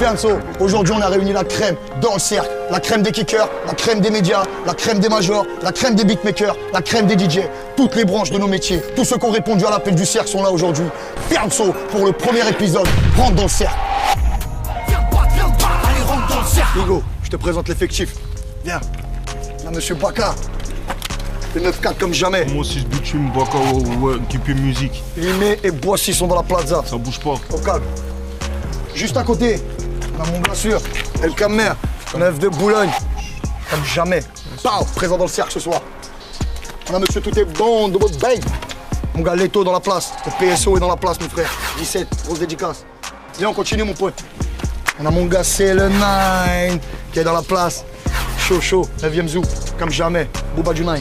Fianso, aujourd'hui on a réuni la crème dans le cercle. La crème des kickers, la crème des médias, la crème des majors, la crème des beatmakers, la crème des DJ. Toutes les branches de nos métiers, tous ceux qui ont répondu à l'appel du cercle sont là aujourd'hui. Fianso, pour le premier épisode, rentre dans le cercle. Viens pas, allez rentre dans le cercle. Hugo, je te présente l'effectif. Viens, là monsieur Baka. C'est 9-4 comme jamais. Moi aussi, je bitume, Baka, ouais, équipier musique. Limé et Boissy sont dans la plaza. Ça bouge pas. Au calme. Juste à côté, on a mon gars sûr, El Camer, 9 de Boulogne. Comme jamais. Pau, présent dans le cercle ce soir. On a monsieur Tout est bon, de votre bang. Mon gars Leto dans la place. Le PSO est dans la place, mon frère. 17, grosse dédicace. Viens, on continue, mon pote. On a mon gars C'est le 9 qui est dans la place. Chaud, chaud, 9e zoo, comme jamais. Bouba du 9.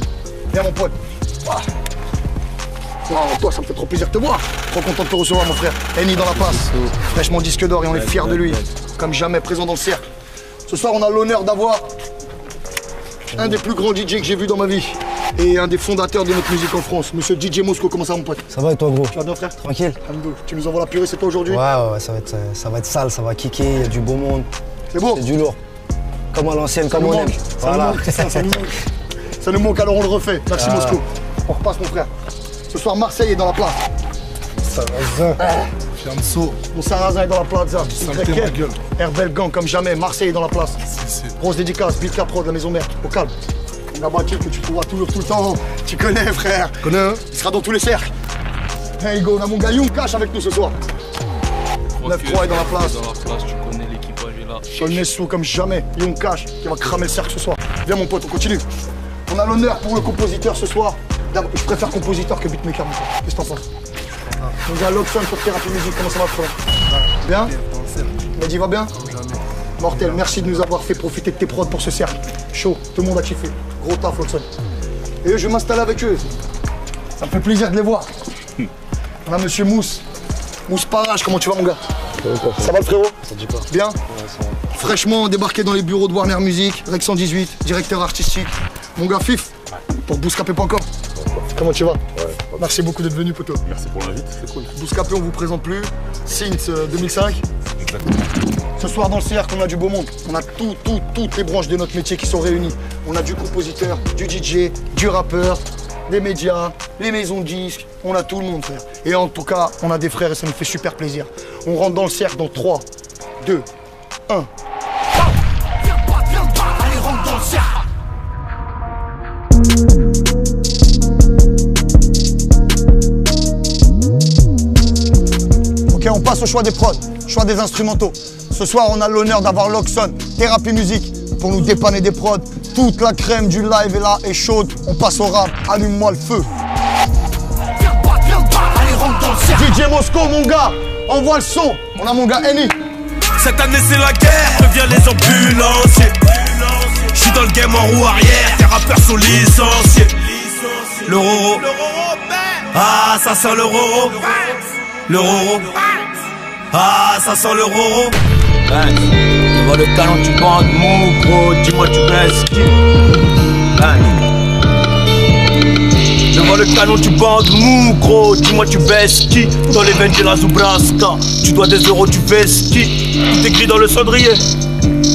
Viens, mon pote. Ah. Oh, toi, ça me fait trop plaisir de te voir. Trop content de te recevoir, mon frère. Eni dans la place. Fraîchement disque d'or et on est fiers de lui. Comme jamais présent dans le cercle. Ce soir, on a l'honneur d'avoir un des plus grands DJ que j'ai vu dans ma vie. Et un des fondateurs de notre musique en France. Monsieur DJ Mosco, comment ça, mon pote? Ça va et toi, gros? Tu vas bien, frère? Tranquille. Tu nous envoies la purée, c'est toi aujourd'hui? Ouais, ça va être sale, ça va kicker, il y a du beau monde. C'est beau? C'est du lourd. Comme à l'ancienne, comme on aime. Voilà. Ça nous manque. Ça nous manque, alors on le refait. Merci, Mosco. On repasse, mon frère. Ce soir, Marseille est dans la place. Sarrazin. Fianso. Mon Sarrazin est dans la plaza. Saleté, ma gueule. Herbel Gang comme jamais. Marseille est dans la place. Grosse dédicace. Beat Capro de la maison mère. Au calme. On a battu que tu trouveras toujours tout le temps. Tu connais, frère. Tu connais, hein? Il sera dans tous les cercles. Hey, go, on a mon gars Young Cash avec nous ce soir. 9-3 est dans la place. Dans la place, tu connais l'équipage est là. Seul Nessou comme jamais. Young Cash qui va cramer le cercle ce soir. Viens, mon pote, on continue. On a l'honneur pour le compositeur ce soir. Je préfère compositeur que beatmaker, mon frère. Qu'est-ce que t'en penses? Mon gars Loxon pour Thérapie Musique, comment ça va, frère? Bien? Mehdi va bien? Mortel, merci de nous avoir fait profiter de tes prods pour ce cercle. Chaud, tout le monde a kiffé. Gros taf, Loxon. Et eux, je vais m'installer avec eux. Ça me fait plaisir de les voir. On a monsieur Mousse. Mousse Parage, comment tu vas, mon gars? Ça va, le frérot? Ça dit quoi? Bien? Fraîchement débarqué dans les bureaux de Warner Music, Rec 118, directeur artistique. Mon gars Fif, pour bouscapé.com. Comment tu vas? Merci beaucoup d'être venu, poto. Merci pour l'invite, c'est cool. Bouscapé, on vous présente plus. Since 2005. Exactement. Ce soir, dans le cercle, on a du beau monde. On a toutes les branches de notre métier qui sont réunies. On a du compositeur, du DJ, du rappeur, des médias, les maisons de disques. On a tout le monde, frère. Et en tout cas, on a des frères et ça nous fait super plaisir. On rentre dans le cercle dans 3, 2, 1. Viens pas, allez, rentre dans le cercle. Ok, on passe au choix des prods, choix des instrumentaux. Ce soir, on a l'honneur d'avoir Loxon, Thérapie Musique, pour nous dépanner des prods. Toute la crème du live est là et chaude. On passe au rap, allume-moi le feu. Viens pas, allez, rentre dans le cercle. DJ Mosco, mon gars, envoie le son. On a mon gars Eni. Cette année c'est la guerre, préviens les ambulanciers. J'suis dans le game en roue arrière, tes rappeurs sont licenciés. Le Roro, ah ça sent le Roro. Le Roro, ah ça sent le Roro. Devant le canon tu bandes mon gros, dis-moi tu baisses qui? Devant le canon tu bandes mou gros, dis-moi tu baisses qui? Dans les veines j'ai la Zubraska, tu dois des euros tu fais ski. Tout est gris dans le cendrier,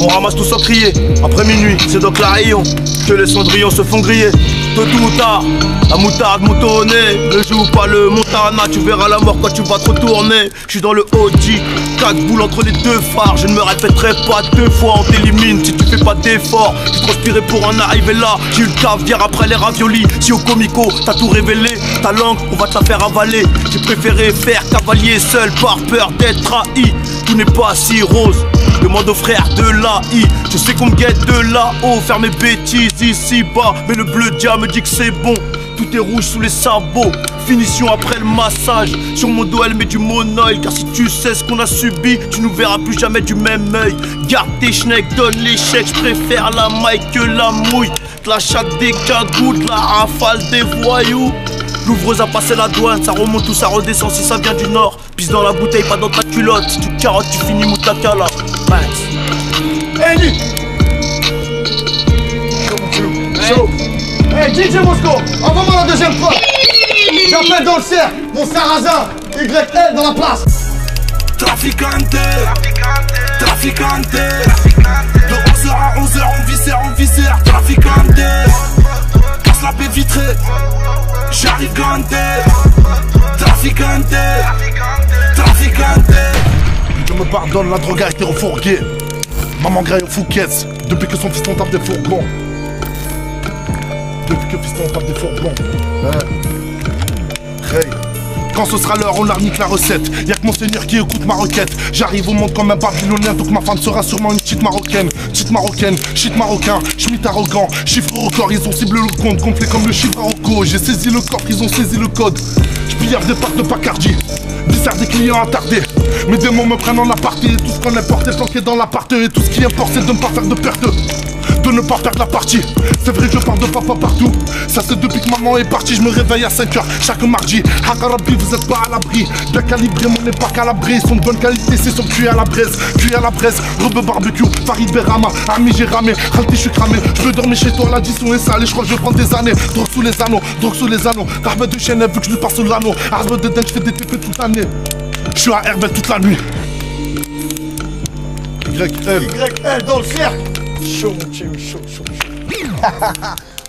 on ramasse tout sans crier. Après minuit c'est donc la rayon que les cendrillons se font griller. Tôt ou tard, la moutarde moutonnée. Ne joue pas le Montana, tu verras la mort quand tu vas te retourner. J'suis dans le Audi, 4 boules entre les deux phares. Je ne me répéterai pas 2 fois, on t'élimine si tu fais pas d'effort. J'ai transpiré pour en arriver là, j'ai eu le caviar après les raviolis. Si au comico, t'as tout révélé, ta langue, on va te la faire avaler. J'ai préféré faire cavalier seul par peur d'être trahi. Tout n'est pas si rose, demande aux frères de l'AI. Je sais qu'on me guette de là-haut, faire mes bêtises ici bas. Mais le bleu dia me dit que c'est bon, tout est rouge sous les sabots. Finition après le massage, sur mon dos elle met du monoïl. Car si tu sais ce qu'on a subi, tu nous verras plus jamais du même œil. Garde tes schnecks, donne les chèques, je préfère la maille que la mouille. De la chatte des cagoules, de la rafale des voyous. L'ouvreuse a passé la douane, ça remonte ou ça redescend si ça vient du nord. Pisse dans la bouteille, pas dans ta culotte. Si tu carottes, tu finis moutakala. Eni. Chaud. Hey DJ Mosco, envoie-moi la deuxième fois. J'appelle dans le cercle, mon Sarrazin, YL dans la place. Traficante, traficante. De 11h à 11h, on viscère, traficante. Casse la baie vitrée, j'arrive ganté. Traficante, traficante. Je me pardonne, la drogue a été refourguée. Maman graille au Fouquet's, depuis que son fiston tape des fourgons. Depuis que fiston tape des fourgons. Hey. Quand ce sera l'heure, on leur nique la recette. Y'a que mon seigneur qui écoute ma requête. J'arrive au monde comme un babylonien, donc ma femme sera sûrement une petite marocaine. Petite marocaine, shit marocain, schmitt arrogant. Chiffre au record, ils ont ciblé le compte, complet comme le chiffre Marocco. J'ai saisi le coffre, ils ont saisi le code. J'pillave des parts de Bacardi, bizarre des clients attardés. Mes démons me prennent en aparté. Tout ce qu'on importe est planqué dans l'appart. Et tout ce qui importe c'est de ne pas faire de perte, de ne pas perdre la partie. C'est vrai que je parle de papa partout. Ça c'est depuis que maman est partie. Je me réveille à 5h chaque mardi. Hakarabi, vous êtes pas à l'abri. Bien calibré, mon n'est pas calabré. Ils sont de bonne qualité, c'est son cuit à la braise. Cuit à la braise, rebeu barbecue, Farid Berama. Ami j'ai ramé, Halti je suis cramé. Je veux dormir chez toi, l'addition est salée. Je crois que je vais prendre des années. Drogue sous les anneaux, drogue sous les anneaux. Arbe de chaîne, elle veut que je lui passe l'anneau. Arbe de dingue, je fais des TP toute l'année. Je suis à Herbel toute la nuit. YL dans le cercle. Chaud, chaud.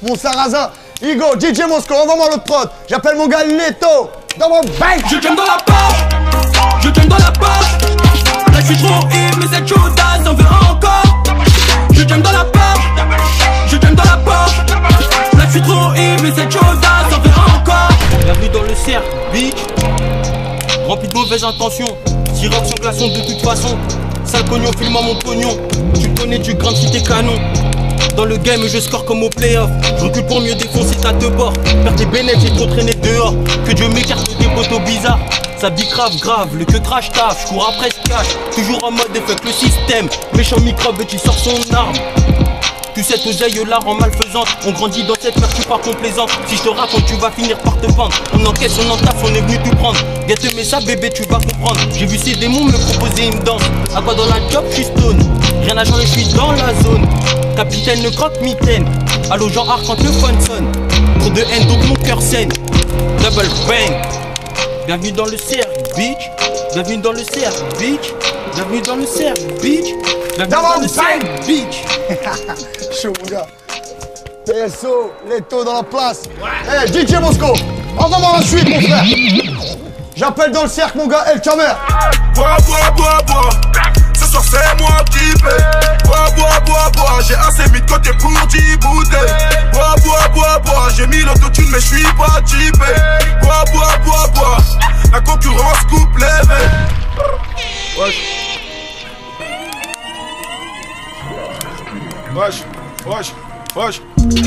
Mon sarrasin, Igo, DJ Mosco, envoie-moi l'autre prod. J'appelle mon gars Leto. Dans mon bang. Je t'aime dans la poche, je t'aime dans la poche. Là je suis trop hip, mais cette chaudasse en veut encore. Je t'aime dans la poche, je t'aime dans la poche. Là je suis trop hip, mais cette chaudasse en veut encore. Bienvenue dans le cercle, bitch. Rempli de mauvaises intentions. Tireur sans glaçon de toute façon. Sale cognon, file-moi mon pognon. Tu connais du grain si t'es canon. Dans le game je score comme au playoff. Je recule pour mieux défoncer ta deux bords. Perdre tes bénéfices, j'ai trop traîné dehors. Que Dieu m'écarte des poteaux bizarres. Ça dit grave, le que crash taf. Je cours après ce cash, toujours en mode fuck le système. Méchant microbe et tu sors son arme. Tu sais t'oseille là en malfaisante. On grandit dans cette merde, tu pars complaisante. Si je te raconte tu vas finir par te pendre. On encaisse, on entaffe, on est venu tout prendre. Guette mais ça bébé tu vas comprendre. J'ai vu ces démons me proposer une danse. À quoi dans la job je suis stone. Rien à changer, je suis dans la zone. Capitaine le croque-mitaine. Allo Jean Arc quand le fun sonne. Trop de haine donc mon cœur saigne. Double bang. Bienvenue dans le cercle, bitch. Bienvenue dans le cercle, bitch. Bienvenue dans le cercle, bitch. Bienvenue dans le cercle, bitch. Chaud mon gars. PSO, Leto dans la place. Hey, DJ Mosco, envoie-moi la suite mon frère. J'appelle dans le cercle mon gars El Kamer. Bois. Ce soir c'est moi qui paie. Bois. J'ai assez mis de côté pour 10 bouteilles. Bois. J'ai mis l'autotune mais je suis pas typé. Bois. La concurrence coupe les mains. Wesh.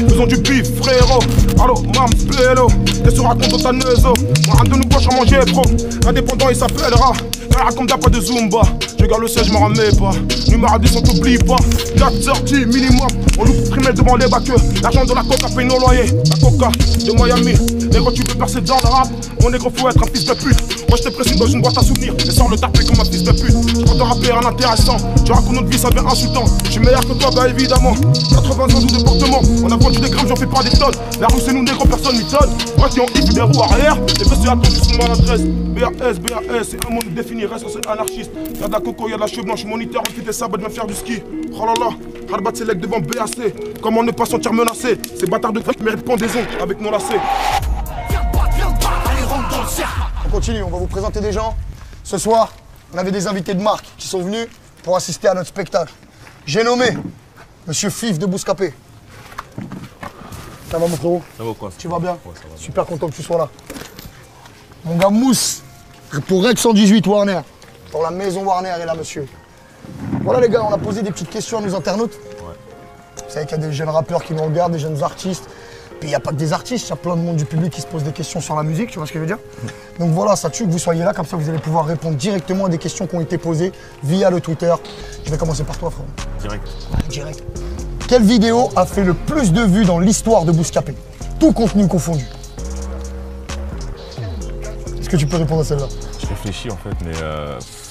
Faisons du bif, frérot. Allo, mam, pélo. T'es sur raconte dans ta neuzo. Un de nous poches à manger, pro. Indépendant, il s'appellera. Elle raconte d'après de Zumba. Je garde le siège, je m'en remets pas. Numéro 10, on t'oublie pas. 4 sorties minimum. On loupe trimel devant les baqueux. L'argent de la coca paye nos loyers. La coca de Miami. Négro, tu veux percer dans le rap. Mon négro, faut être un fils de pute. Moi, je t'ai pressé dans une boîte à souvenirs. Et sors le tapé comme un fils de pute. Je compte rapper un intéressant. Tu racontes notre vie, ça devient insultant. Je suis meilleur que toi, bah évidemment. 80 ans de département. On a vendu des grammes, j'en fais pas des tonnes. La rue, c'est nous, négro, personne m'étonne. Moi qui en hip, des roues arrière. Les vessiers attendent juste une maladresse. BAS, c'est un mot défini, reste c'est anarchiste. Y'a de la coco, y'a de la cheveux blanche, moniteur, on fait des sabots, viens faire du ski. Oh là là, Harbat Select devant BAC. Comment ne pas sentir menacé? Ces bâtards de grec méritent pendaison avec nos lacets. On continue, on va vous présenter des gens. Ce soir, on avait des invités de marque qui sont venus pour assister à notre spectacle. J'ai nommé Monsieur Fif de Bouscapé. Ça va mon frérot? Ça va quoi? Tu vas bien? Ouais, ça va bien. Super content que tu sois là. Mon gars Mousse, pour Rec 118 Warner. Pour la maison Warner est là, monsieur. Voilà les gars, on a posé des petites questions à nos internautes. Ouais. Vous savez qu'il y a des jeunes rappeurs qui nous regardent, des jeunes artistes. Puis il n'y a pas que des artistes, il y a plein de monde du public qui se pose des questions sur la musique, tu vois ce que je veux dire? Donc voilà, ça tue que vous soyez là, comme ça vous allez pouvoir répondre directement à des questions qui ont été posées via le Twitter. Je vais commencer par toi, frère. Direct. Ouais, direct. Quelle vidéo a fait le plus de vues dans l'histoire de Bouscapé? Tout contenu confondu. Est-ce que tu peux répondre à celle-là? Je réfléchis en fait, mais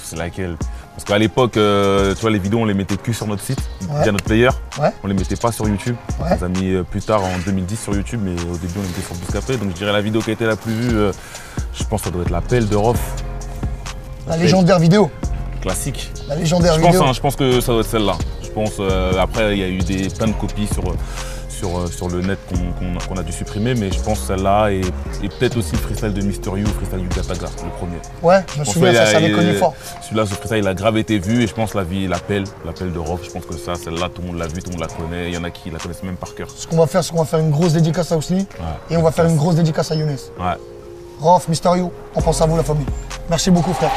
c'est laquelle? Parce qu'à l'époque, tu vois, les vidéos, on les mettait que sur notre site, via notre player. Ouais. On les mettait pas sur YouTube. Ouais. On les a mis plus tard en 2010 sur YouTube, mais au début, on était sur Bouscapé. Donc je dirais la vidéo qui a été la plus vue, je pense que ça doit être la pelle de Rof. La légendaire vidéo. classique. La légendaire Je vidéo. pense, hein, je pense que ça doit être celle-là. Je pense, après, il y a eu plein de copies sur le net qu'on a dû supprimer, mais je pense celle-là et peut-être aussi le freestyle de Mister You, le freestyle du Gataga, le premier. Ouais, je me souviens, ça avait connu fort. Celui-là, ce freestyle, il a grave été vu et je pense l'appel de Rof, je pense que ça, celle-là, tout le monde l'a vu, tout le monde la connaît. Il y en a qui la connaissent même par cœur. Ce qu'on va faire, c'est qu'on va faire une grosse dédicace à Ousli et on va faire une grosse dédicace à Younes. Ouais. Rof, Mister You, on pense à vous la famille. Merci beaucoup frère.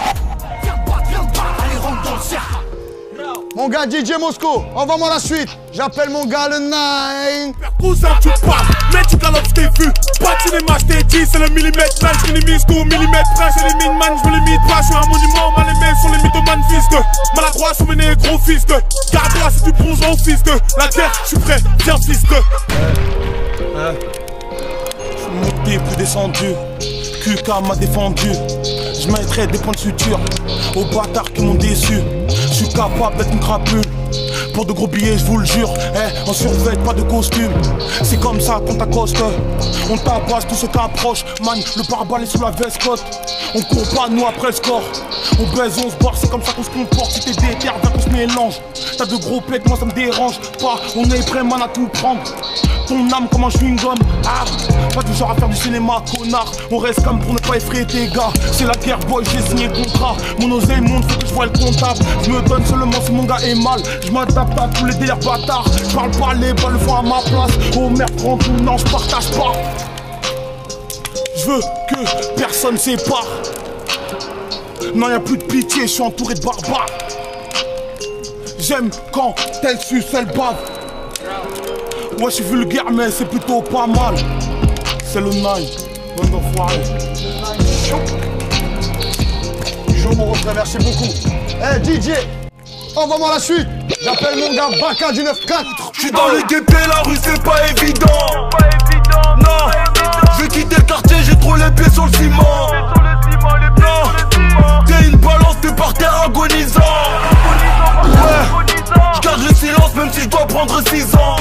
Mon gars DJ Mosco, envoie-moi la suite. J'appelle mon gars le 9. Cousin, tu parles, mais tu galopes, je t'ai vu. Pas de cinéma, je t'ai dit, c'est le millimètre man. Je minimise tout au millimètre près, c'est les mines man. Je me limite pas, je suis un monument. Mal aimé sur les mythomanes, fils de maladroit, sur mes négros, fils de. Garde-toi si tu bronzes au fils de. La terre, je suis prêt, viens, fils de. Je suis monté, plus descendu. QK m'a défendu. Je mettrai des points de suture aux bâtards qui m'ont déçu. Je suis capable d'être une crapule. Pour de gros billets, je vous le jure. On survêt pas de costume. C'est comme ça qu'on t'accoste. On tabasse tout ce qui approche. Man, le pare-balai sous la vescote. On court pas, nous après le score. On baise, on se barre, c'est comme ça qu'on se comporte. Si t'es déter, viens qu'on se mélange. T'as de gros pecs, moi ça me dérange pas. On est prêt, man, à tout prendre. Ton âme comme un chewing-gum. Ah, pas du genre à faire du cinéma, connard. On reste comme pour ne pas effrayer tes gars. C'est la guerre, boy, j'ai signé le contrat. Mon oseille monte, faut que je vois le comptable. Je me donne seulement si mon gars est mal. Je m'adapte à tous les délires bâtards. Je parle pas, les balles le font à ma place. Oh merde, prends tout, non, je partage pas. Je veux que personne sépare. Non, y'a plus de pitié, je suis entouré de barbares. J'aime quand elle suce, elle bave. Ouais, je suis vulgaire, mais c'est plutôt pas mal. C'est le 9, bande d'enfoirés. Chaud mon refrain, merci beaucoup. Eh DJ, envoie-moi la suite. J'appelle mon gars Baka du 9-4. J'suis dans le guépé, la rue c'est pas évident. Non, je vais quitter le quartier, j'ai trop les pieds sur le ciment. Non, t'es une balance, t'es par terre agonisant. Ouais, j'garde le silence même si je dois prendre 6 ans.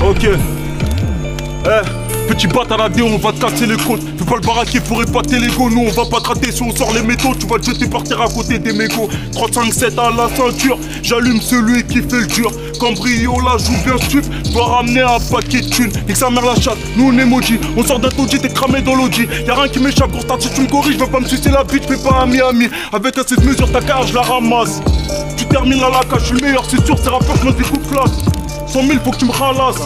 Ok. Petit bat à la dé, on va te casser les côtes. Fais pas le baraquer pour épater l'ego. Nous on va pas te rater si on sort les métaux. Tu vas te jeter partir à côté des mégots. 35-7 à la ceinture. J'allume celui qui fait le dur. Cambriola joue bien stup. Dois ramener un paquet de thunes. Et que sa mère la chatte, nous on emoji. On sort d'un taudis, t'es cramé dans l'audi. Y'a rien qui m'échappe pour start si tu me corriges. Je veux pas me sucer la bite, fais pas un Miami. Avec assez de mesures, ta carte, je la ramasse. Tu termines la laca, je suis le meilleur, c'est sûr. C'est rappeur, je me découpe classe. 100 000, faut que tu me ralasses.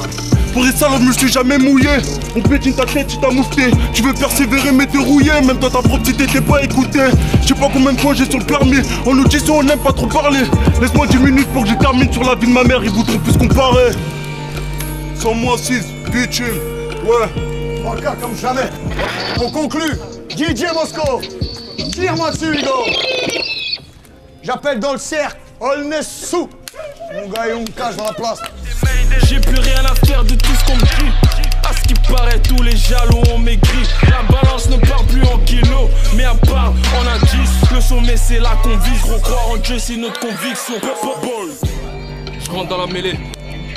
Pour les salopes, je me suis jamais mouillé. On pétine ta tête, tu t'as moufté. Tu veux persévérer, mais t'es rouillé. Même dans ta propre cité, t'es pas écouté. Je sais pas combien de fois j'ai sur le permis. En audition, on n'aime pas trop parler. Laisse-moi 10 minutes pour que je termine sur la vie de ma mère. Ils voudront plus comparer. 100 moins 6, bitume. Ouais. Baka comme jamais. On conclut. DJ Mosco. Tire-moi dessus, Hugo. J'appelle dans le cercle. Olnessou. Mon gars, et on me cache dans la place. J'ai plus rien à faire de tout ce qu'on me dit. À ce qui paraît, tous les jaloux ont maigri. La balance ne part plus en kilos, mais à part, on a 10. Le sommet, c'est là qu'on vise. Recroire en Dieu, c'est notre conviction. Je rentre dans la mêlée.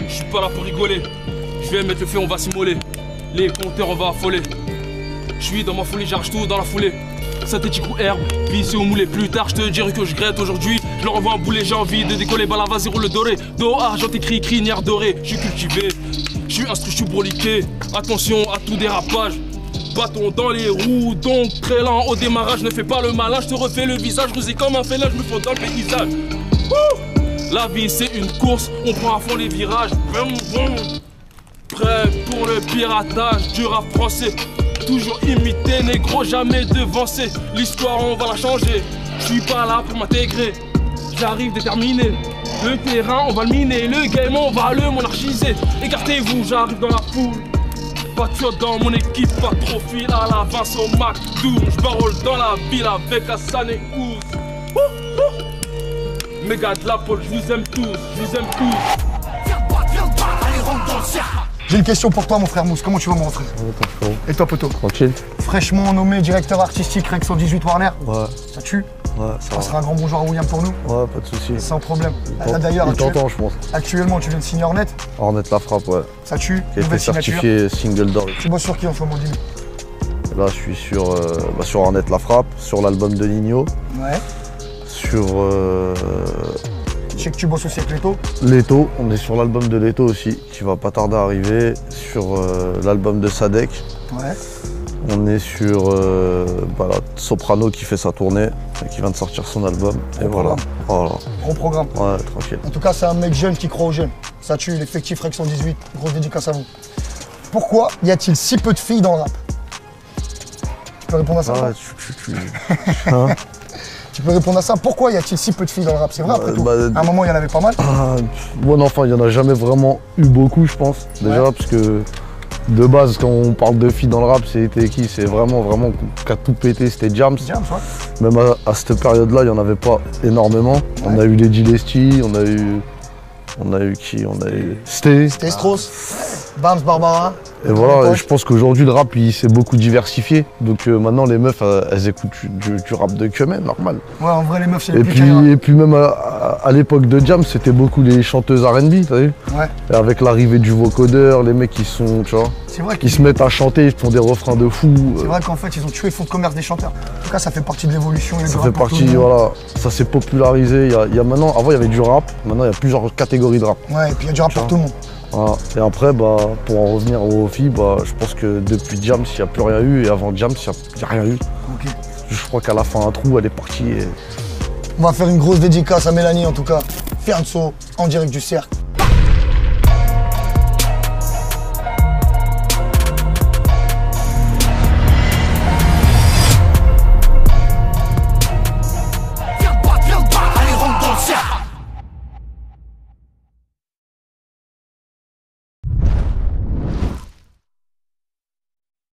Je suis pas là pour rigoler. Je vais mettre le feu, on va s'immoler. Les compteurs, on va affoler. Je suis dans ma folie, j'arrache tout dans la foulée. Synthétique ou herbe, vissé ou moulé. Plus tard, je te dirai que je regrette aujourd'hui. Je leur envoie un boulet, j'ai envie de décoller. Bala, vas-y, roule le doré. Dos, argent, écrit, crinière dorée. Je suis cultivé, je suis instru, je suis broliqué. Attention à tout dérapage. Bâton dans les roues, donc très lent au démarrage. Ne fais pas le malin, je te refais le visage. Rusé comme un félin, je me fonds dans le paysage. La vie, c'est une course, on prend à fond les virages. Prêt pour le piratage du rap français. Toujours imité, négro, jamais devancé. L'histoire, on va la changer. Je suis pas là pour m'intégrer. J'arrive déterminé. Le terrain, on va le miner. Le game, on va le monarchiser. Écartez-vous, j'arrive dans la foule. Pas de shot dans mon équipe, pas trop fil à la Vincent McDoom. Je barole dans la ville avec Hassan et Ouz. Méga de la pole, je vous aime tous, je vous aime tous. J'ai une question pour toi, mon frère Mousse. Comment tu vas, mon frère? Et toi, poteau? Tranquille. Fraîchement nommé directeur artistique Rec 118 Warner. Ouais. Ça tue? Ouais, ça Ça sera un grand bonjour à William pour nous. Ouais, pas de soucis. Sans problème. Là, d'ailleurs, il t'entend, je pense. actuellement, tu viens de signer Hornet. Hornet la frappe, ouais. Ça tue. Qui a été Nouvelle signature. certifié single d'or. Tu bosses sur qui en ce moment, dis-nous? Là, je suis sur Hornet la frappe, sur l'album de Nino, Ouais. sur Je sais que tu bosses aussi avec Leto. Leto, on est sur l'album de Leto aussi, qui va pas tarder à arriver, sur l'album de Sadek. Ouais. On est sur voilà, Soprano qui fait sa tournée, qui vient de sortir son album. Et voilà. Voilà. Gros programme. Ouais, tranquille. En tout cas, c'est un mec jeune qui croit aux jeunes. Ça tue, l'effectif Rec 118. Grosse dédicace à vous. Pourquoi y a-t-il si peu de filles dans le rap? Tu peux répondre à ça? Hein? Tu peux répondre à ça? Pourquoi y a-t-il si peu de filles dans le rap? C'est vrai après tout. Bah, À un moment, il y en avait pas mal. Bon, enfin, il n'y en a jamais vraiment eu beaucoup, je pense. Déjà, Ouais. parce que de base, quand on parle de filles dans le rap, c'était qui? C'est vraiment qu'à tout pété, c'était Jams. Jams, ouais. Même à cette période-là, il n'y en avait pas énormément. On a eu les Gillespie, on a eu qui? On a eu Sté. C'était Strauss. Bams, Barbara. Et voilà, et je pense qu'aujourd'hui, le rap, il s'est beaucoup diversifié. Donc maintenant, les meufs, elles écoutent du rap de Kemen, normal. Ouais, en vrai, les meufs, c'est les plus carrés. Et puis même à l'époque de Jam, c'était beaucoup les chanteuses R&B, t'as vu? Ouais. Et avec l'arrivée du vocodeur, les mecs qui sont, tu vois, C'est vrai qui se mettent à chanter, ils font des refrains de fou. C'est vrai qu'en fait, ils ont tué le fonds de commerce des chanteurs. En tout cas, ça fait partie de l'évolution. Ça fait partie, voilà, ça s'est popularisé. Il y a maintenant, avant, il y avait du rap, maintenant, il y a plusieurs catégories de rap. Ouais, et puis il y a du rap pour tout le monde. Voilà. Et après, bah, pour en revenir aux filles, bah, je pense que depuis Jams, il n'y a plus rien eu. Et avant Jams, il n'y a rien eu. Ok. Je crois qu'à la fin, un trou, elle est partie. Et... On va faire une grosse dédicace à Mélanie en tout cas. Fianso, en direct du cercle.